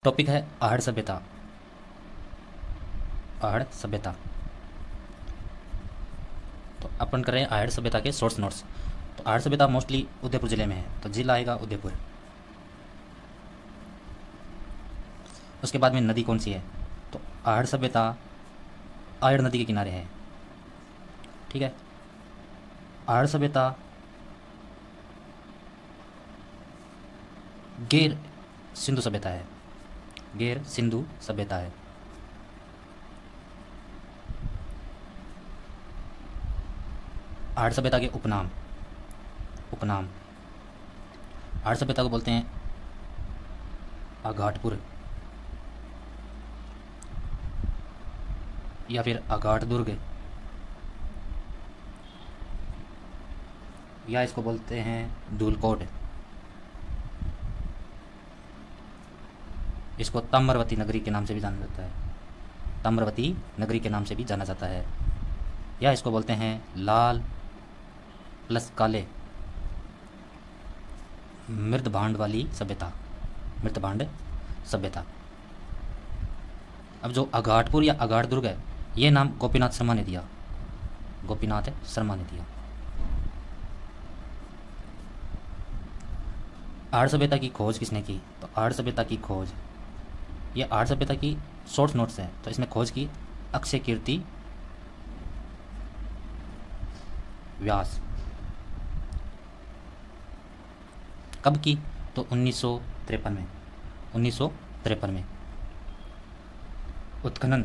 Topic है आहड़ सभ्यता। आहड़ सभ्यता। तो अपन कर रहे हैं आहड़ सभ्यता के सोर्स नोट्स। तो आहड़ सभ्यता मोस्टली उदयपुर ज़िले में है, तो जिला आएगा उदयपुर। उसके बाद में नदी कौन सी है, तो आहड़ सभ्यता आहड़ नदी के किनारे है। ठीक है। आहड़ सभ्यता गैर सिंधु सभ्यता है। गैर सिंधु सभ्यता है। आहड़ सभ्यता के उपनाम आहड़ सभ्यता को बोलते हैं आघाटपुर या फिर आघाट दुर्ग, या इसको बोलते हैं धूलकोट। इसको ताम्रवती नगरी के नाम से भी जाना जाता है। ताम्रवती नगरी के नाम से भी जाना जाता है, या इसको बोलते हैं लाल प्लस काले मृतभांड वाली सभ्यता। मृतभांड सभ्यता। अब जो आघाटपुर या आघाट दुर्ग है, ये नाम गोपीनाथ शर्मा ने दिया। गोपीनाथ शर्मा ने दिया। आहड़ सभ्यता की खोज किसने की, तो आहड़ सभ्यता की खोज, ये आहड़ सभ्यता की शॉर्ट नोट्स है, तो इसमें खोज की अक्षय कीर्ति व्यास। कब की, तो 1953 में। 1953 में। उत्खनन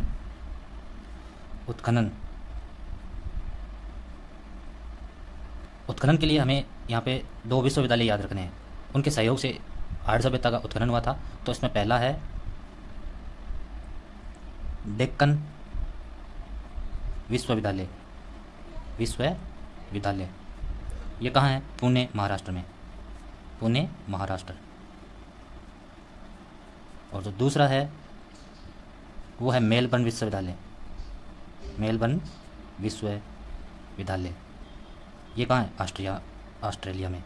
के लिए हमें यहाँ पे दो विश्वविद्यालय याद रखने हैं, उनके सहयोग से आहड़ सभ्यता का उत्खनन हुआ था। तो इसमें पहला है डेक्कन विश्वविद्यालय। ये कहाँ है, पुणे महाराष्ट्र में। पुणे महाराष्ट्र। और जो दूसरा है वो है मेलबर्न विश्वविद्यालय। मेलबर्न विश्वविद्यालय, ये कहाँ है, ऑस्ट्रेलिया में।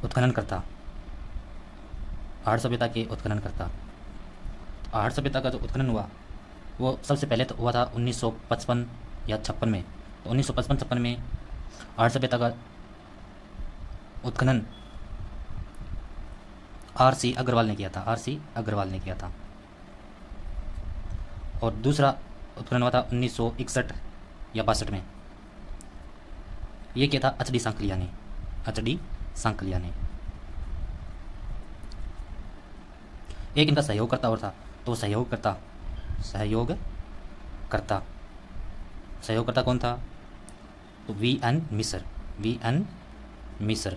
उत्खननकर्ता, आहड़ सभ्यता के उत्खननकर्ता। आहड़ सभ्यता का जो उत्खनन हुआ वो सबसे पहले तो हुआ था 1955 या 56 में। तो 1955-56 में आहड़ सभ्यता का उत्खनन R.C. अग्रवाल ने किया था। R.C. अग्रवाल ने किया था। और दूसरा उत्खनन हुआ था 1961 या 62 में। ये किया था H.D. सांकलिया ने। H.D. सांकलिया ने। एक इनका सहयोगकर्ता और था, तो सहयोगकर्ता कौन था, तो V.N. मिसर।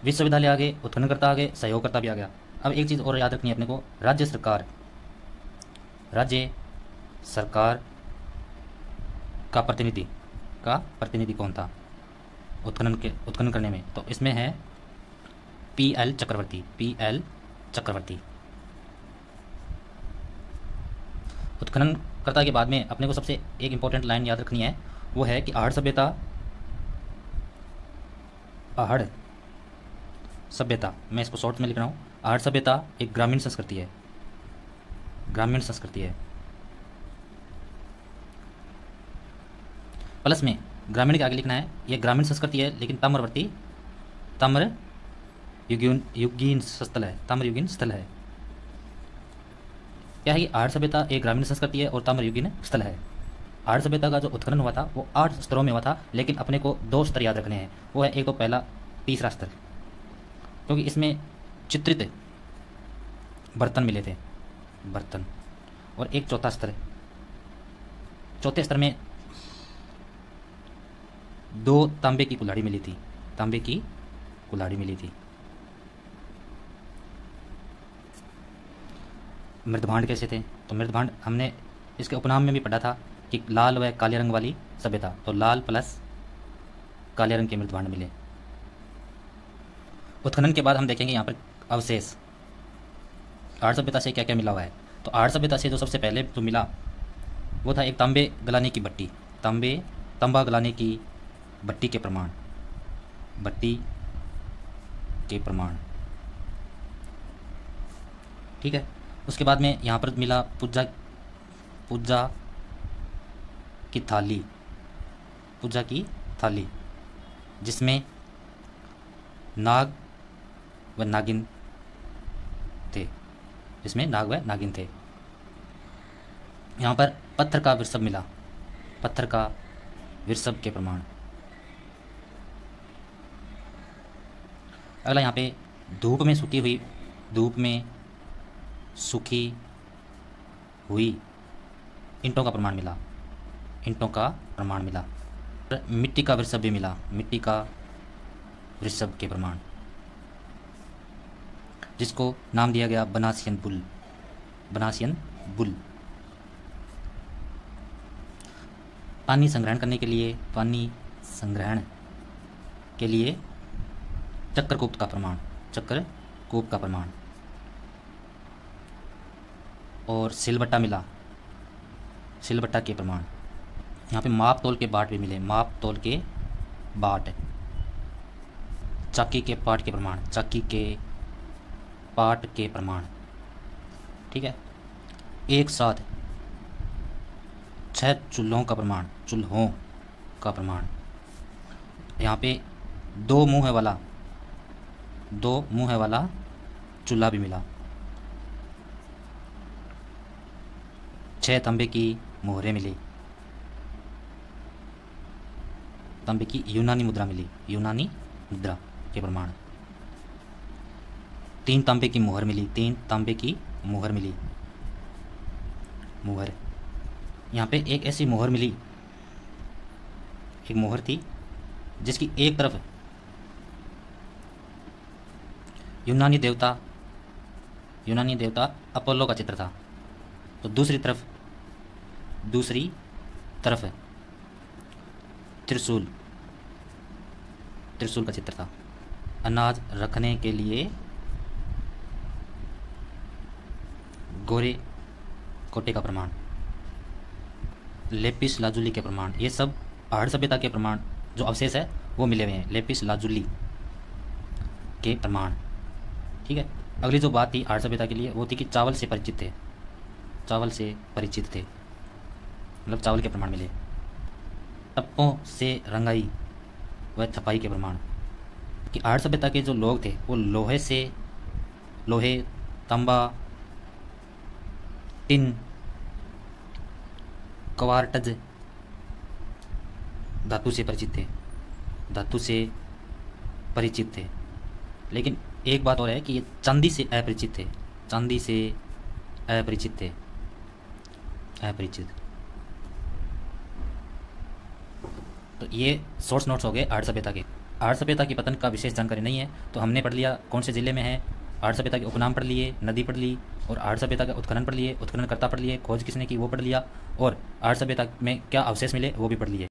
विश्वविद्यालय आ गए, उत्खननकर्ता आ गए, सहयोगकर्ता भी आ गया। अब एक चीज़ और याद रखनी है अपने को, राज्य सरकार का प्रतिनिधि कौन था उत्खनन करने में, तो इसमें है P.L. चक्रवर्ती। उत्खननकर्ता के बाद में अपने को सबसे एक इंपॉर्टेंट लाइन याद रखनी है, वो है कि आहड़ सभ्यता, मैं इसको शॉर्ट में लिख रहा हूँ। आहड़ सभ्यता एक ग्रामीण संस्कृति है। प्लस में ग्रामीण के आगे लिखना है, ये ग्रामीण संस्कृति है, लेकिन ताम्रयुगीन स्थल है। क्या है कि आहड़ सभ्यता एक ग्रामीण संस्कृति है और ताम्रयुगीन स्थल है। आहड़ सभ्यता का जो उत्खनन हुआ था वो 8 स्तरों में हुआ था, लेकिन अपने को 2 स्तर याद रखने हैं। वो है एक तो पहला तीसरा स्तर, क्योंकि इसमें चित्रित बर्तन मिले थे, और एक चौथा स्तर। चौथे स्तर में 2 तांबे की कुल्हाड़ी मिली थी। मृतभांड कैसे थे, तो मृतभांड हमने इसके उपनाम में भी पढ़ा था कि लाल व काले रंग वाली सभ्यता, तो लाल प्लस काले रंग के मृतभांड मिले। उत्खनन के बाद हम देखेंगे यहाँ पर अवशेष, आहड़ सभ्यता से क्या क्या मिला हुआ है। तो आहड़ सभ्यता से जो सबसे पहले जो मिला वो था एक तांबे गलाने की भट्टी। तांबा गलाने की भट्टी के प्रमाण, भट्टी के प्रमाण। ठीक है। उसके बाद में यहाँ पर मिला पूजा, पूजा की थाली, पूजा की थाली, जिसमें नाग व नागिन थे, जिसमें नाग व नागिन थे। यहाँ पर पत्थर का विरसव मिला, पत्थर का विरसव के प्रमाण। अगला यहाँ पे धूप में सूखी हुई, धूप में सूखी हुई ईंटों का प्रमाण मिला, ईंटों का प्रमाण मिला। मिट्टी का विरसव भी मिला, मिट्टी का विरसव के प्रमाण, जिसको नाम दिया गया बनासियन बुल, बनासियन बुल। पानी संग्रहण करने के लिए, पानी संग्रहण के लिए चक्रकूप का प्रमाण, चक्रकूप का प्रमाण। और सिलबट्टा मिला, सिलबट्टा के प्रमाण। यहाँ पे माप तोल के बाट भी मिले, माप तोल के बाट। चाकी के पाट के प्रमाण, चाकी के पाट के प्रमाण। ठीक है। एक साथ 6 चूल्हों का प्रमाण, चूल्हों का प्रमाण। यहाँ पे 2 मुँह वाला, 2 मुँह वाला चूल्हा भी मिला। 6 तांबे की मोहरें मिली, तांबे की यूनानी मुद्रा मिली, यूनानी मुद्रा के प्रमाण। 3 तांबे की मोहर मिली, 3 तांबे की मोहर मिली, मोहर। यहाँ पे एक ऐसी मोहर मिली, एक मोहर थी जिसकी एक तरफ यूनानी देवता, यूनानी देवता अपोलो का चित्र था, तो दूसरी तरफ त्रिशूल, त्रिशूल का चित्र था। अनाज रखने के लिए गोरे कोटे का प्रमाण, लेपिस लाजुली के प्रमाण। ये सब पहाड़ सभ्यता के प्रमाण जो अवशेष है वो मिले हुए हैं, लेपिस लाजुली के प्रमाण। ठीक है। अगली जो बात थी पहाड़ सभ्यता के लिए वो थी कि चावल से परिचित थे, चावल से परिचित थे, मतलब चावल के प्रमाण मिले। टप्पों से रंगाई व छपाई के प्रमाण, कि पहाड़ सभ्यता के जो लोग थे वो लोहे से, लोहे, तांबा, टिन, क्वार्ट्ज धातु से परिचित थे, धातु से परिचित थे। लेकिन एक बात और है कि ये चांदी से अपरिचित थे, चांदी से अपरिचित थे, अपरिचित। तो ये सोर्स नोट्स हो गए आर्य सभ्यता के। आर्य सभ्यता की पतन का विशेष जानकारी नहीं है, तो हमने पढ़ लिया कौन से जिले में है, आर्य सभ्यता के उपनाम पढ़ लिए, नदी पढ़ ली, और आर्य सभ्यता का उत्खनन पढ़ लिए, उत्खननकर्ता पढ़ लिए, खोज किसने की वो पढ़ लिया, और आर्य सभ्यता में क्या अवशेष मिले वो भी पढ़ लिए।